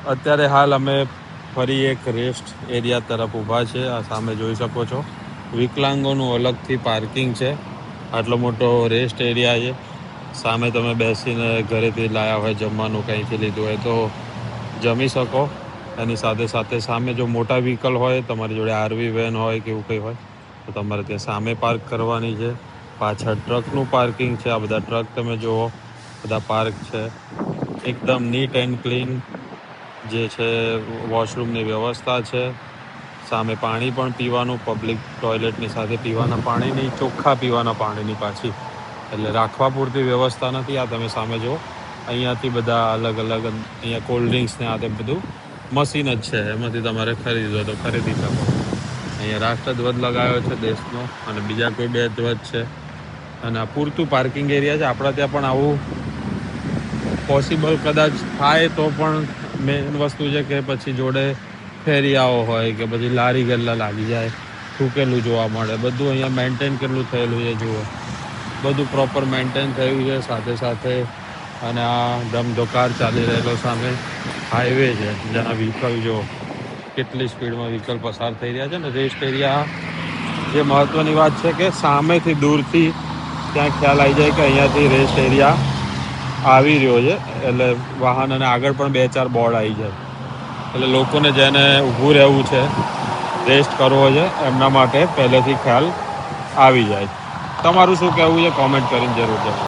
અત્યારે હાલ અમે ફરી એક રેસ્ટ એરિયા તરફ ઊભા છે. આ સામે જોઈ શકો છો વિકલાંગોનું અલગથી પાર્કિંગ છે. આટલો મોટો રેસ્ટ એરિયા છે. સામે તમે બેસીને ઘરેથી લાયા હોય જમવાનું કંઈથી લીધું હોય તો જમી શકો. એની સાથે સાથે સામે જો મોટા વ્હીકલ હોય, તમારી જોડે આરવી વેન હોય કે એવું કંઈ હોય તો તમારે ત્યાં સામે પાર્ક કરવાની છે. પાછળ ટ્રકનું પાર્કિંગ છે. આ બધા ટ્રક તમે જુઓ, બધા પાર્ક છે. એકદમ નીટ એન્ડ ક્લીન જે છે વોશરૂમની વ્યવસ્થા છે. સામે પાણી પણ પીવાનું, પબ્લિક ટોયલેટની સાથે પીવાના પાણીની, ચોખ્ખા પીવાના પાણીની પાછી, એટલે રાખવા પૂરતી વ્યવસ્થા નથી. આ તમે સામે જુઓ, અહીંયાથી બધા અલગ અલગ અહીંયા કોલ્ડ ડ્રિંક્સ ને આ તે બધું મશીન જ છે, એમાંથી તમારે ખરીદવો તો ખરીદી શકો. અહીંયા રાષ્ટ્રધ્વજ લગાવ્યો છે દેશનો, અને બીજા કોઈ 2 ધ્વજ છે. અને આ પૂરતું પાર્કિંગ એરિયા છે. આપણા ત્યાં પણ આવું પોસિબલ કદાચ થાય તો પણ મેઇન વસ્તુ છે કે પછી જોડે ફેરિયાઓ હોય કે પછી લારી ગલ્લા લાગી જાય, થૂકેલું જોવા મળે. બધું અહીંયા મેન્ટેન કેટલું થયેલું છે જુઓ, બધું પ્રોપર મેન્ટેન થયું છે. સાથે સાથે અને આ ધમધોકાર ચાલી રહેલો સામે હાઈવે છે, જેના વ્હીકલ જો કેટલી સ્પીડમાં વ્હીકલ પસાર થઈ રહ્યા છે. ને રેસ્ટ એરિયા જે મહત્વની વાત છે કે સામેથી દૂરથી ત્યાં ખ્યાલ આવી જાય કે અહીંયાથી રેસ્ટ એરિયા આવી રહ્યો છે, એટલે વાહન અને આગળ પણ 2-4 બોર્ડ આવી જાય, એટલે લોકોને જેને ઊભું રહેવું છે, રેસ્ટ કરવો છે, એમના માટે પહેલેથી ખ્યાલ આવી જાય. તમારું શું કહેવું છે કોમેન્ટ કરીને જરૂર જણાવો.